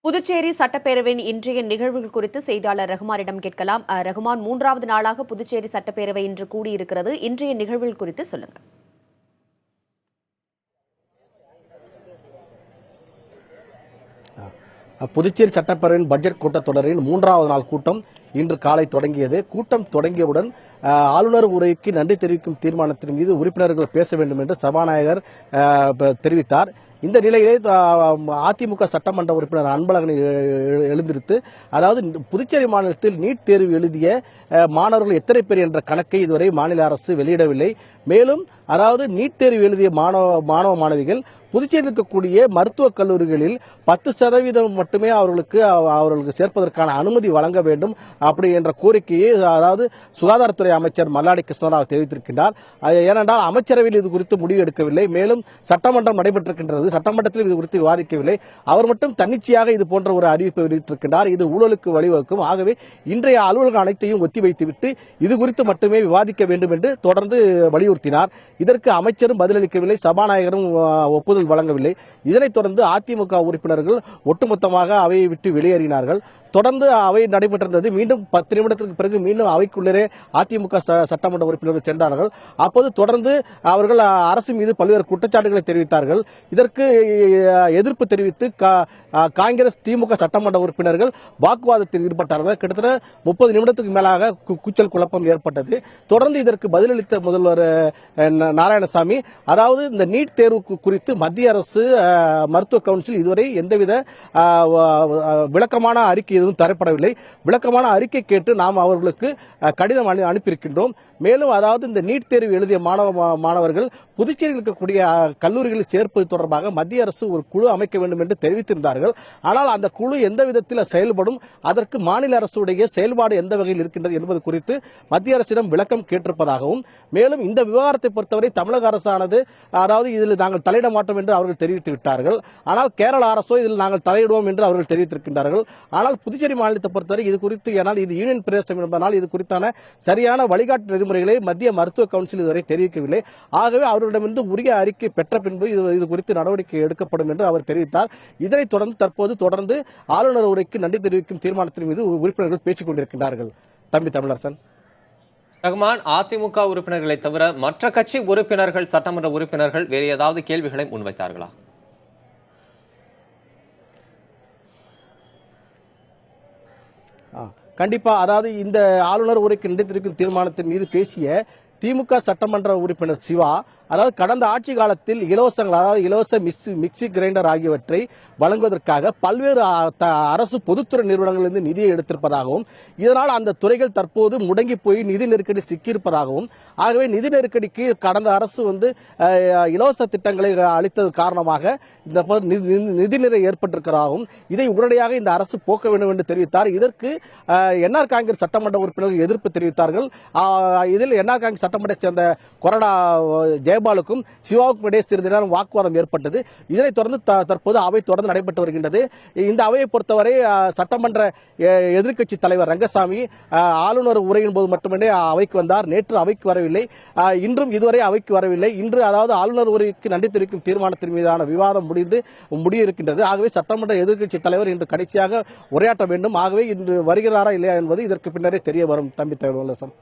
புதுச்சேரி சட்டப்பேரவையின் இன்றைய நிகழ்வுகள் குறித்து செய்தியாளர் ரகுமானிடம் கேட்கலாம். ரகுமான், மூன்றாவது நாளாக புதுச்சேரி சட்டப்பேரவை இன்று கூடியிருக்கிறது. இன்றைய நிகழ்வுகள் குறித்து சொல்லுங்க. புதுச்சேரி சட்டப்பேரவையின் பட்ஜெட் கூட்டத்தொடரின் மூன்றாவது நாள் கூட்டம் இன்று காலை தொடங்கியது. கூட்டம் தொடங்கியவுடன் ஆளுநர் உரைக்கு நன்றி தெரிவிக்கும் தீர்மானத்தின் மீது உறுப்பினர்கள் பேச வேண்டும் என்று சபாநாயகர் தெரிவித்தார். இந்த நிலையிலே அதிமுக சட்டமன்ற உறுப்பினர் அன்பழகன் எழுந்திருத்து, அதாவது புதுச்சேரி மாநிலத்தில் நீட் தேர்வு எழுதிய மாணவர்கள் எத்தனை பேர் என்ற கணக்கை இதுவரை மாநில அரசு வெளியிடவில்லை. மேலும் அதாவது நீட் தேர்வு எழுதிய மாணவ மாணவிகள் புதுச்சேரியில் இருக்கக்கூடிய மருத்துவக் கல்லூரிகளில் 10% மட்டுமே அவர்களுக்கு சேர்ப்பதற்கான அனுமதி வழங்க வேண்டும் அப்படி என்ற கோரிக்கையை அதாவது சுகாதாரத்துறை அமைச்சர் மல்லாடி கிருஷ்ணராவ் தெரிவித்திருக்கின்றார். ஏனென்றால் அமைச்சரவையில் இது குறித்து முடிவு எடுக்கவில்லை. மேலும் சட்டமன்றம் நடைபெற்றிருக்கின்றது, சட்டமன்றத்தில் இது குறித்து விவாதிக்கவில்லை. அவர் மட்டும் தன்னிச்சையாக இது போன்ற ஒரு அறிவிப்பை வெளியிட்டிருக்கின்றார். இது ஊழலுக்கு வழிவகுக்கும். ஆகவே இன்றைய அலுவலகம் அனைத்தையும் ஒத்திவைத்துவிட்டு இது குறித்து மட்டுமே விவாதிக்க வேண்டும் என்று தொடர்ந்து வலியுறுத்தினார். இதற்கு அமைச்சரும் பதிலளிக்கவில்லை, சபாநாயகரும் ஒப்புதல் வழங்கவில்லை. இதனைத் தொடர்ந்து அதிமுக உறுப்பினர்கள் ஒட்டுமொத்தமாக அவையை விட்டு வெளியேறினார்கள். தொடர்ந்து அவை நடைபெற்றிருந்தது. மீண்டும் 10 நிமிடத்திற்கு பிறகு மீண்டும் அவைக்குள்ளே அதிமுக சட்டமன்ற உறுப்பினர்கள் சென்றார்கள். அப்போது தொடர்ந்து அவர்கள் அரசு மீது பல்வேறு குற்றச்சாட்டுகளை தெரிவித்தார்கள். இதற்கு எதிர்ப்பு தெரிவித்து காங்கிரஸ் திமுக சட்டமன்ற உறுப்பினர்கள் வாக்குவாதத்தில் ஈடுபட்டார்கள். கிட்டத்தட்ட 30 நிமிடத்துக்கு மேலாக கூச்சல் குழப்பம் ஏற்பட்டது. தொடர்ந்து இதற்கு பதிலளித்த முதல்வர் நாராயணசாமி, அதாவது இந்த நீட் தேர்வு குறித்து மத்திய அரசு மருத்துவ கவுன்சில் இதுவரை எந்தவித விளக்கமான அறிக்கை தரப்படவில்லை. விளக்கமான அறிக்கை கேட்டு நாம் அவர்களுக்கு கடிதம் அனுப்பியிருக்கின்றோம். மேலும் அதாவது இந்த நீட் தேர்வு எழுதிய மாணவர்கள் புதுச்சேரியில் இருக்கக்கூடிய கல்லூரிகளில் சேர்ப்பது தொடர்பாக மத்திய அரசு ஒரு குழு அமைக்க வேண்டும் என்று தெரிவித்திருந்தார்கள். ஆனால் அந்த குழு எந்த விதத்தில் செயல்படும், அதற்கு மாநில அரசுடைய செயல்பாடு எந்த வகையில் இருக்கின்றது என்பது குறித்து மத்திய அரசிடம் விளக்கம் கேட்டிருப்பதாகவும், மேலும் இந்த விவகாரத்தை பொறுத்தவரை தமிழக அரசானது அதாவது இதில் நாங்கள் தலையிட மாட்டோம் என்று அவர்கள் தெரிவித்து விட்டார்கள். ஆனால் கேரள அரசோ இதில் நாங்கள் தலையிடுவோம் என்று அவர்கள் தெரிவித்திருக்கின்றார்கள். ஆனால் புதுச்சேரி மாநிலத்தை பொறுத்தவரை இது குறித்து, ஏனால் இது யூனியன் பிரதேசம் என்பதனால் இது குறித்தான சரியான வழிகாட்டு நெறிமுறைகளை மத்திய மருத்துவ கவுன்சில் இதுவரை தெரிவிக்கவில்லை. ஆகவே அவர்களிடமிருந்து உரிய அறிக்கை பெற்ற பின்பு இது குறித்து நடவடிக்கை எடுக்கப்படும் என்று அவர் தெரிவித்தார். இதனைத் தொடர்ந்து ஆளுநர் உரைக்கு நன்றி தெரிவிக்கும் தீர்மானத்தின் மீது உறுப்பினர்கள் பேசிக் கொண்டிருக்கின்றார்கள். தம்பி தமிழரசன். ரகுமான், அதிமுக உறுப்பினர்களை தவிர மற்ற கட்சி உறுப்பினர்கள், சட்டமன்ற உறுப்பினர்கள் வேறு ஏதாவது கேள்விகளை முன்வைத்தார்களா? கண்டிப்பா, அதாவது இந்த ஆளுநர் உரைக்கு நன்றி தெரிவிக்கும் தீர்மானத்தின் மீது பேசிய திமுக சட்டமன்ற உறுப்பினர் சிவா, அதாவது கடந்த ஆட்சி காலத்தில் இலவச மிக்சி கிரைண்டர் ஆகியவற்றை வழங்குவதற்காக பல்வேறு அரசு பொதுத்துறை நிறுவனங்களிலிருந்து நிதியை எடுத்திருப்பதாகவும், இதனால் அந்த துறைகள் தற்போது முடங்கி போய் நிதி நெருக்கடி சிக்கியிருப்பதாகவும், ஆகவே நிதி நெருக்கடிக்கு கடந்த அரசு இலவச திட்டங்களை அளித்தது காரணமாக இந்த நிதி நிலை ஏற்பட்டிருக்கிறதாகவும், இதை உடனடியாக இந்த அரசு போக்க வேண்டும் என்று தெரிவித்தார். இதற்கு என்ஆர் காங்கிரஸ் சட்டமன்ற உறுப்பினர்கள் எதிர்ப்பு தெரிவித்தார்கள். இதில் என்ஆர் காங்கிரஸ் சட்டமன்றத்தை சேர்ந்த கொறடா ஜெயபாலுக்கும் சிவாவுக்கும் இடையே சிறிது நேரம் வாக்குவாதம் ஏற்பட்டது. இதனைத் தொடர்ந்து தற்போது அவை தொடர்ந்து நடைபெற்று வருகின்றது. இந்த அவையை பொறுத்தவரை சட்டமன்ற எதிர்க்கட்சி தலைவர் ரங்கசாமி ஆளுநர் உரையின் போது மட்டுமே அவைக்கு வந்தார். நேற்று அவைக்கு வரவில்லை, இன்றும் இதுவரை அவைக்கு வரவில்லை. இன்று அதாவது ஆளுநர் உரைக்கு நன்றி தெரிவிக்கும் தீர்மானத்தின் மீதான விவாதம் முடியிருக்கின்றது. ஆகவே சட்டமன்ற எதிர்க்கட்சி தலைவர் இன்று கடைசியாக உரையாற்ற வேண்டும். ஆகவே இன்று வருகிறாரா இல்லையா என்பது இதற்கு பின்னரே தெரிய வரும். தம்பி தமிழரசன்.